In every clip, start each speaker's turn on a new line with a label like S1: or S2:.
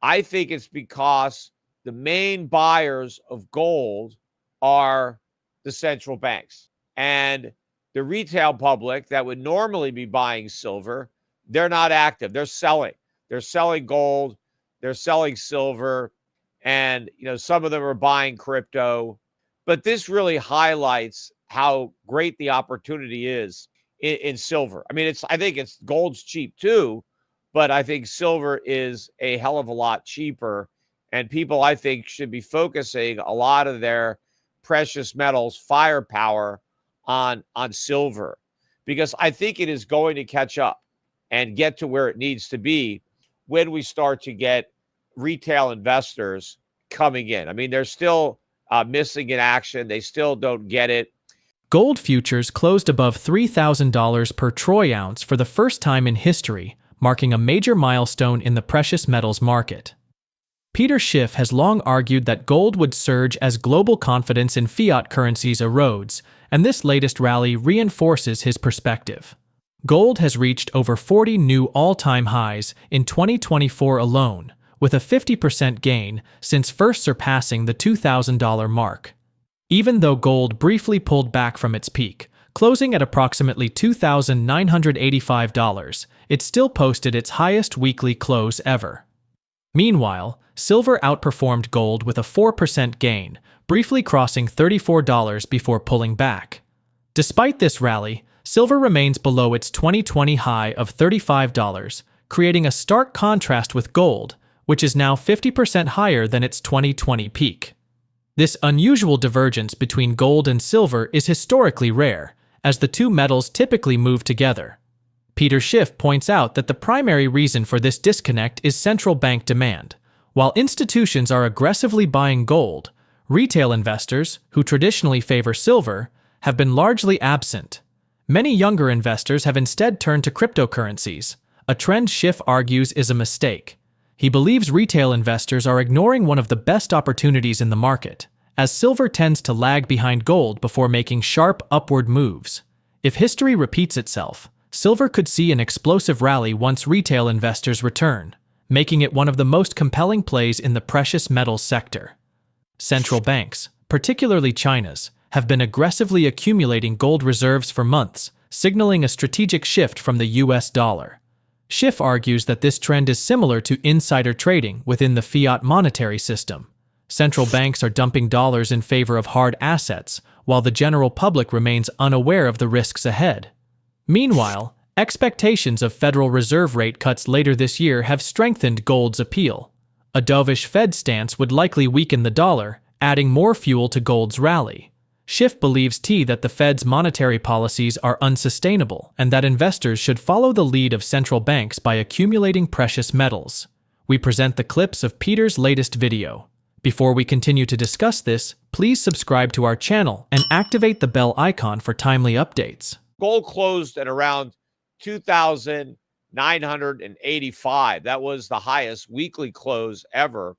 S1: I think it's because the main buyers of gold are the central banks. And the retail public that would normally be buying silver, they're not active. They're selling. They're selling gold. They're selling silver. And, some of them are buying crypto. But this really highlights how great the opportunity is in silver. I mean, I think gold's cheap too, but I think silver is a hell of a lot cheaper. And people, I think, should be focusing a lot of their precious metals firepower on silver, because I think it is going to catch up and get to where it needs to be when we start to get retail investors coming in. I mean, they're still missing in action. They still don't get it.
S2: Gold futures closed above $3,000 per troy ounce for the first time in history, marking a major milestone in the precious metals market. Peter Schiff has long argued that gold would surge as global confidence in fiat currencies erodes, and this latest rally reinforces his perspective. Gold has reached over 40 new all-time highs in 2024 alone, with a 50% gain since first surpassing the $2,000 mark. Even though gold briefly pulled back from its peak, closing at approximately $2,985, it still posted its highest weekly close ever. Meanwhile, silver outperformed gold with a 4% gain, briefly crossing $34 before pulling back. Despite this rally, silver remains below its 2020 high of $35, creating a stark contrast with gold, which is now 50% higher than its 2020 peak. This unusual divergence between gold and silver is historically rare, as the two metals typically move together. Peter Schiff points out that the primary reason for this disconnect is central bank demand. While institutions are aggressively buying gold, retail investors, who traditionally favor silver, have been largely absent. Many younger investors have instead turned to cryptocurrencies, a trend Schiff argues is a mistake. He believes retail investors are ignoring one of the best opportunities in the market, as silver tends to lag behind gold before making sharp upward moves. If history repeats itself, silver could see an explosive rally once retail investors return, making it one of the most compelling plays in the precious metals sector. Central banks, particularly China's, have been aggressively accumulating gold reserves for months, signaling a strategic shift from the US dollar. Schiff argues that this trend is similar to insider trading within the fiat monetary system. Central banks are dumping dollars in favor of hard assets, while the general public remains unaware of the risks ahead. Meanwhile, expectations of Federal Reserve rate cuts later this year have strengthened gold's appeal. A dovish Fed stance would likely weaken the dollar, adding more fuel to gold's rally. Schiff believes that the Fed's monetary policies are unsustainable and that investors should follow the lead of central banks by accumulating precious metals. We present the clips of Peter's latest video. Before we continue to discuss this, please subscribe to our channel and activate the bell icon for timely updates.
S1: Gold closed at around 2,985. That was the highest weekly close ever.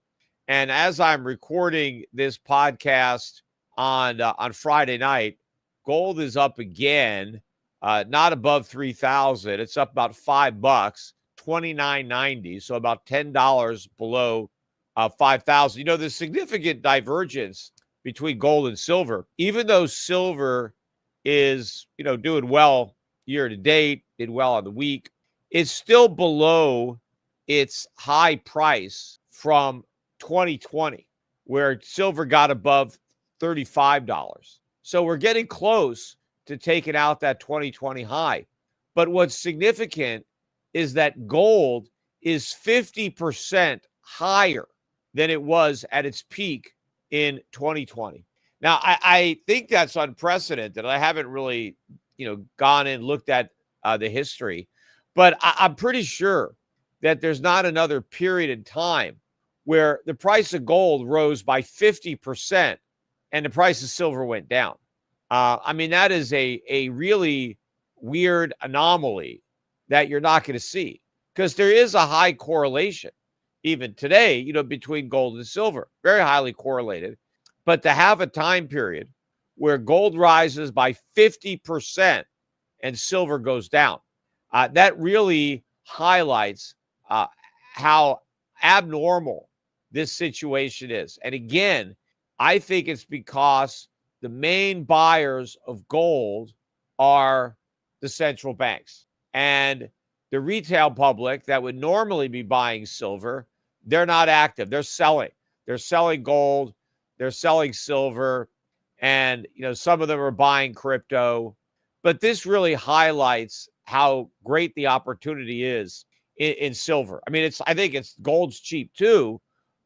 S1: And as I'm recording this podcast on Friday night, gold is up again, not above 3,000. It's up about $5, $29.90, so about $10 below 5,000. There's significant divergence between gold and silver. Even though silver is, doing well year to date, did well on the week, it's still below its high price from 2020, where silver got above $35. So we're getting close to taking out that 2020 high. But what's significant is that gold is 50% higher than it was at its peak in 2020. Now, I think that's unprecedented. I haven't really, gone and looked at the history, but I'm pretty sure that there's not another period in time where the price of gold rose by 50% and the price of silver went down. That is a really weird anomaly that you're not going to see, because there is a high correlation even today, between gold and silver, very highly correlated. But to have a time period where gold rises by 50% and silver goes down, that really highlights how abnormal this situation is. And again, I think it's because the main buyers of gold are the central banks. And the retail public that would normally be buying silver, they're not active. They're selling. They're selling gold. They're selling silver. And, some of them are buying crypto. But this really highlights how great the opportunity is in silver. I mean, I think gold's cheap too,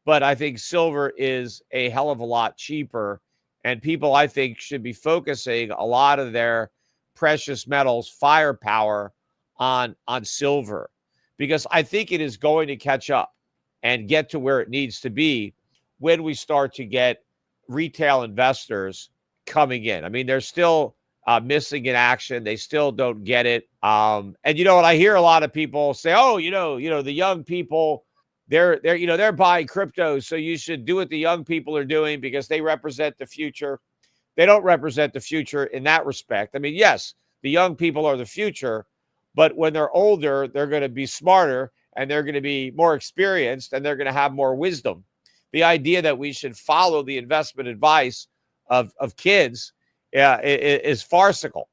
S1: but I think silver is a hell of a lot cheaper. And people, I think, should be focusing a lot of their precious metals firepower on silver, because I think it is going to catch up and get to where it needs to be when we start to get retail investors coming in. I mean, they're still missing in action. They still don't get it. And you know what? I hear a lot of people say, "Oh, the young people, they're buying crypto, so you should do what the young people are doing because they represent the future." They don't represent the future in that respect. I mean, yes, the young people are the future, but when they're older, they're going to be smarter and they're going to be more experienced and they're going to have more wisdom. The idea that we should follow the investment advice of kids is farcical.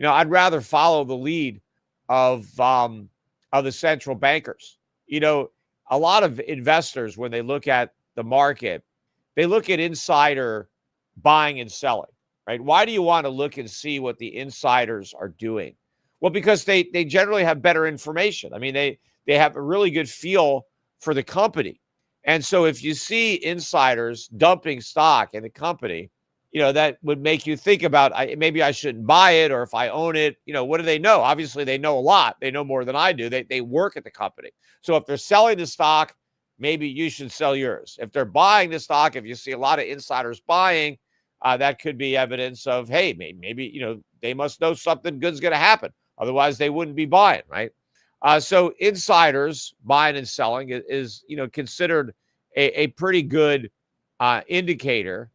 S1: I'd rather follow the lead of the central bankers. A lot of investors, when they look at the market, they look at insider buying and selling, right? Why do you want to look and see what the insiders are doing? Well, because they generally have better information. I mean, they have a really good feel for the company. And so if you see insiders dumping stock in the company, that would make you think about, maybe I shouldn't buy it, or if I own it, what do they know? Obviously, they know a lot. They know more than I do. They work at the company. So if they're selling the stock, maybe you should sell yours. If they're buying the stock, if you see a lot of insiders buying, that could be evidence of, hey, maybe they must know something good's going to happen. Otherwise, they wouldn't be buying, right? So insiders buying and selling is considered a pretty good indicator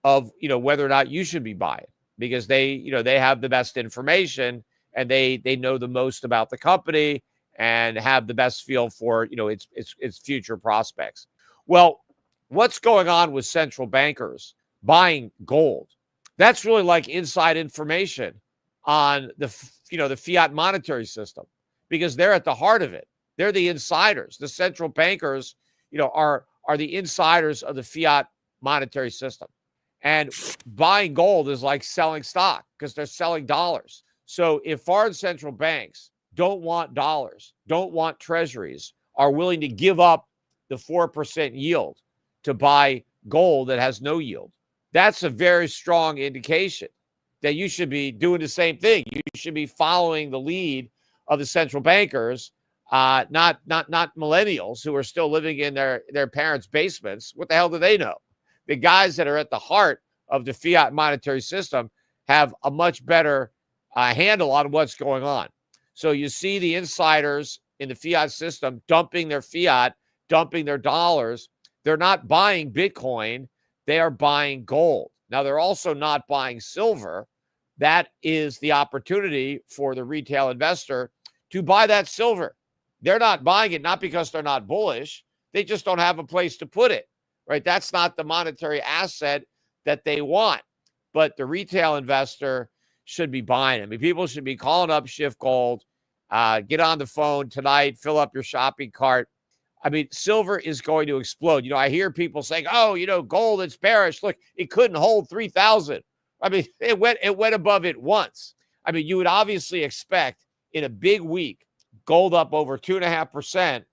S1: of whether or not you should be buying, because they have the best information and they know the most about the company and have the best feel for its future prospects. Well, what's going on with central bankers buying gold? That's really like inside information on the fiat monetary system, because they're at the heart of it. They're the insiders. The central bankers, are the insiders of the fiat monetary system. And buying gold is like selling stock, because they're selling dollars. So if foreign central banks don't want dollars, don't want treasuries, are willing to give up the 4% yield to buy gold that has no yield, that's a very strong indication that you should be doing the same thing. You should be following the lead of the central bankers, not millennials who are still living in their parents' basements. What the hell do they know? The guys that are at the heart of the fiat monetary system have a much better handle on what's going on. So you see the insiders in the fiat system dumping their fiat, dumping their dollars. They're not buying Bitcoin. They are buying gold. Now, they're also not buying silver. That is the opportunity for the retail investor to buy that silver. They're not buying it, not because they're not bullish. They just don't have a place to put it, right? That's not the monetary asset that they want. But the retail investor should be buying it. I mean, people should be calling up Schiff Gold, get on the phone tonight, fill up your shopping cart. I mean, silver is going to explode. I hear people saying, "Oh, gold, it's bearish. Look, it couldn't hold 3,000." I mean, it went above it once. I mean, you would obviously expect in a big week, gold up over 2.5%,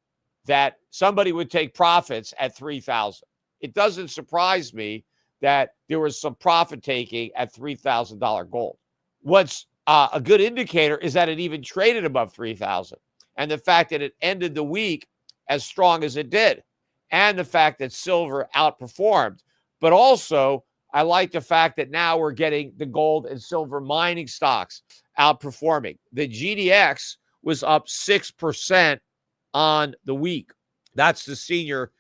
S1: that somebody would take profits at 3,000. It doesn't surprise me that there was some profit taking at $3,000 gold. What's a good indicator is that it even traded above 3,000, and the fact that it ended the week as strong as it did, and the fact that silver outperformed. But also, I like the fact that now we're getting the gold and silver mining stocks outperforming. The GDX was up 6% on the week. That's the senior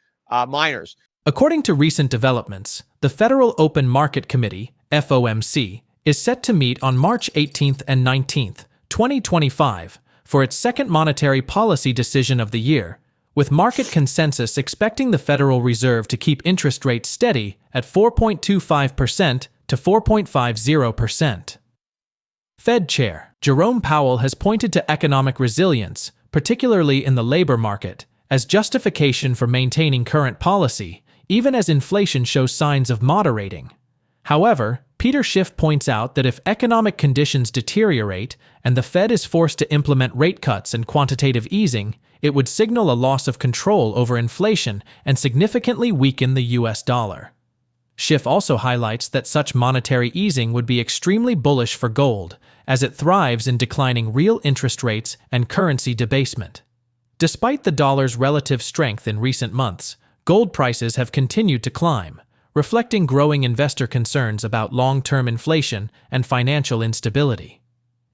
S1: miners.
S2: According to recent developments, the Federal Open Market Committee, FOMC, is set to meet on March 18th and 19th, 2025, for its second monetary policy decision of the year, with market consensus expecting the Federal Reserve to keep interest rates steady at 4.25% to 4.50%. Fed Chair Jerome Powell has pointed to economic resilience, particularly in the labor market, as justification for maintaining current policy, even as inflation shows signs of moderating. However, Peter Schiff points out that if economic conditions deteriorate and the Fed is forced to implement rate cuts and quantitative easing, it would signal a loss of control over inflation and significantly weaken the US dollar. Schiff also highlights that such monetary easing would be extremely bullish for gold, as it thrives in declining real interest rates and currency debasement. Despite the dollar's relative strength in recent months, gold prices have continued to climb, reflecting growing investor concerns about long-term inflation and financial instability.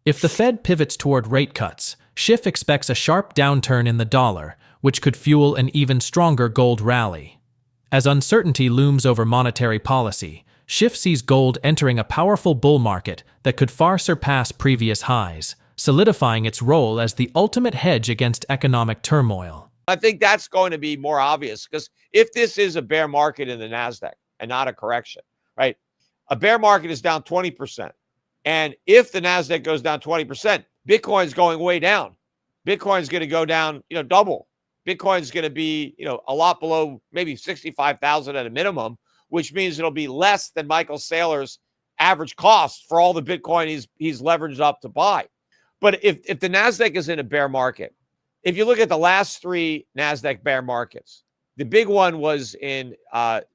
S2: If the Fed pivots toward rate cuts, Schiff expects a sharp downturn in the dollar, which could fuel an even stronger gold rally. As uncertainty looms over monetary policy, Schiff sees gold entering a powerful bull market that could far surpass previous highs, solidifying its role as the ultimate hedge against economic turmoil.
S1: I think that's going to be more obvious because if this is a bear market in the Nasdaq and not a correction, right? A bear market is down 20%. And if the Nasdaq goes down 20%, Bitcoin's going way down. Bitcoin's going to go down, double. Bitcoin's going to be, a lot below maybe 65,000 at a minimum, which means it'll be less than Michael Saylor's average cost for all the Bitcoin he's leveraged up to buy. But if the Nasdaq is in a bear market, if you look at the last three Nasdaq bear markets, the big one was in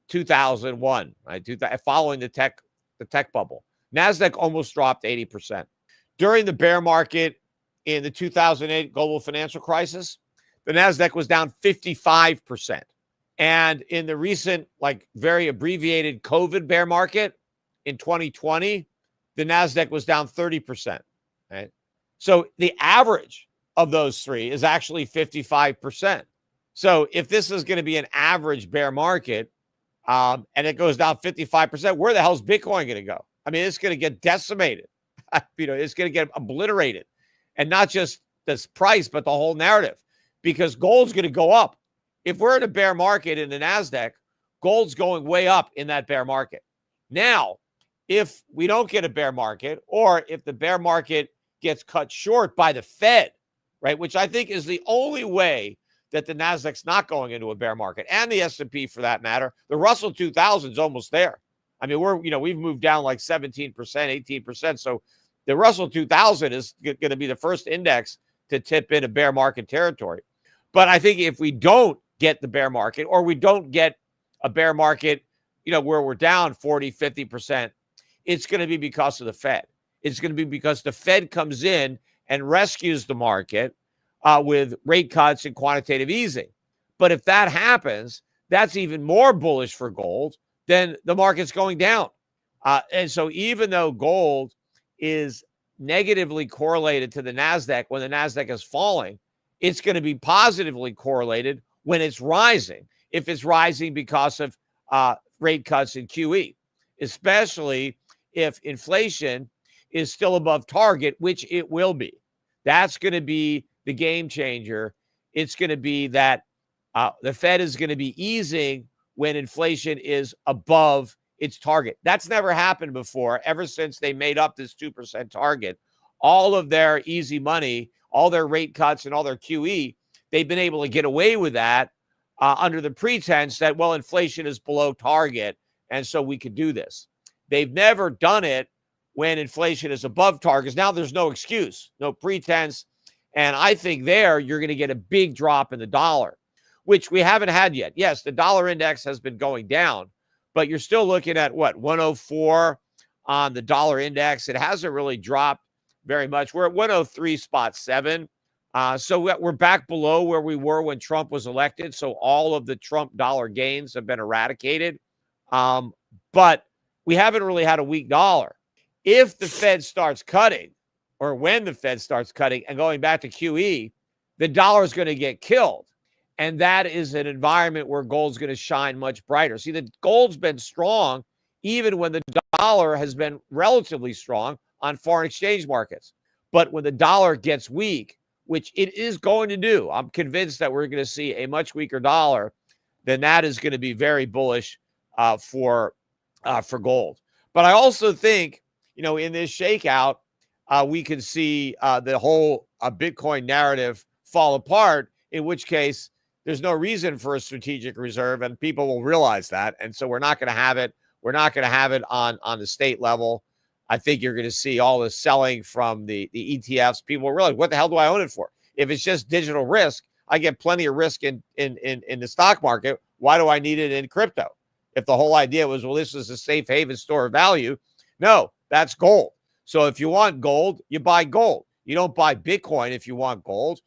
S1: 2001, right? Following the tech bubble. Nasdaq almost dropped 80%. During the bear market in the 2008 global financial crisis, the Nasdaq was down 55%. And in the recent, very abbreviated COVID bear market in 2020, the Nasdaq was down 30%. Right? So the average of those three is actually 55%. So if this is going to be an average bear market and it goes down 55%, where the hell is Bitcoin going to go? I mean, it's going to get decimated. It's going to get obliterated. And not just this price, but the whole narrative, because gold's going to go up. If we're in a bear market in the Nasdaq, gold's going way up in that bear market. Now, if we don't get a bear market, or if the bear market gets cut short by the Fed, right, which I think is the only way that the Nasdaq's not going into a bear market, and the S&P for that matter, the Russell 2000 is almost there. I mean, we've moved down like 17%, 18%. So the Russell 2000 is going to be the first index to tip into bear market territory. But I think if we don't get the bear market, or we don't get a bear market, where we're down 40, 50%, it's going to be because of the Fed. It's going to be because the Fed comes in and rescues the market with rate cuts and quantitative easing. But if that happens, that's even more bullish for gold than the market's going down. And so even though gold is negatively correlated to the Nasdaq when the Nasdaq is falling, it's going to be positively correlated when it's rising, if it's rising because of rate cuts and QE, especially if inflation is still above target, which it will be. That's going to be the game changer. It's going to be that the Fed is going to be easing when inflation is above its target. That's never happened before, ever since they made up this 2% target. All of their easy money, all their rate cuts and all their QE, they've been able to get away with that under the pretense that, well, inflation is below target, and so we could do this. They've never done it when inflation is above targets. Now there's no excuse, no pretense. And I think there you're going to get a big drop in the dollar, which we haven't had yet. Yes, the dollar index has been going down, but you're still looking at 104 on the dollar index. It hasn't really dropped very much. We're at 103.7. So we're back below where we were when Trump was elected. So all of the Trump dollar gains have been eradicated. But we haven't really had a weak dollar. If the Fed starts cutting, or when the Fed starts cutting and going back to QE, the dollar is going to get killed. And that is an environment where gold's going to shine much brighter. See, the gold's been strong even when the dollar has been relatively strong on foreign exchange markets. But when the dollar gets weak, which it is going to do, I'm convinced that we're going to see a much weaker dollar, then that is going to be very bullish for gold. But I also think, in this shakeout, we can see the whole Bitcoin narrative fall apart, in which case there's no reason for a strategic reserve, and people will realize that. And so we're not going to have it. We're not going to have it on the state level. I think you're going to see all the selling from the ETFs. People will realize, what the hell do I own it for? If it's just digital risk, I get plenty of risk in the stock market. Why do I need it in crypto? If the whole idea was, well, this is a safe haven store of value. No, that's gold. So if you want gold, you buy gold. You don't buy Bitcoin if you want gold.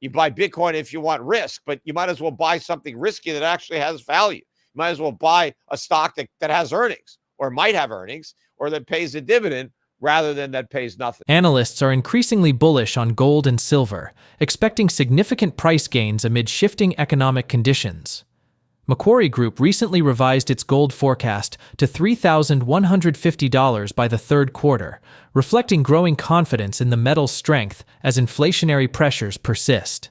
S1: You buy Bitcoin if you want risk, but you might as well buy something risky that actually has value. You might as well buy a stock that has earnings, or might have earnings, or that pays a dividend, rather than that pays nothing.
S2: Analysts are increasingly bullish on gold and silver, expecting significant price gains amid shifting economic conditions. Macquarie Group recently revised its gold forecast to $3,150 by the third quarter, reflecting growing confidence in the metal's strength as inflationary pressures persist.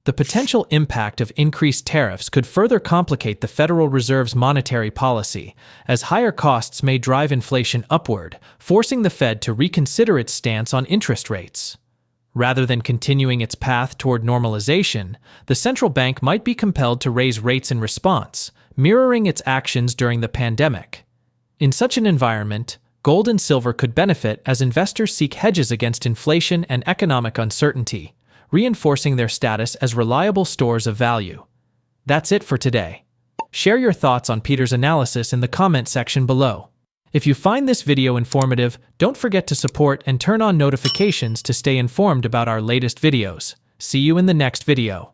S2: The potential impact of increased tariffs could further complicate the Federal Reserve's monetary policy, as higher costs may drive inflation upward, forcing the Fed to reconsider its stance on interest rates. Rather than continuing its path toward normalization, the central bank might be compelled to raise rates in response, mirroring its actions during the pandemic. In such an environment, gold and silver could benefit as investors seek hedges against inflation and economic uncertainty, reinforcing their status as reliable stores of value. That's it for today. Share your thoughts on Peter's analysis in the comment section below. If you find this video informative, don't forget to support and turn on notifications to stay informed about our latest videos. See you in the next video.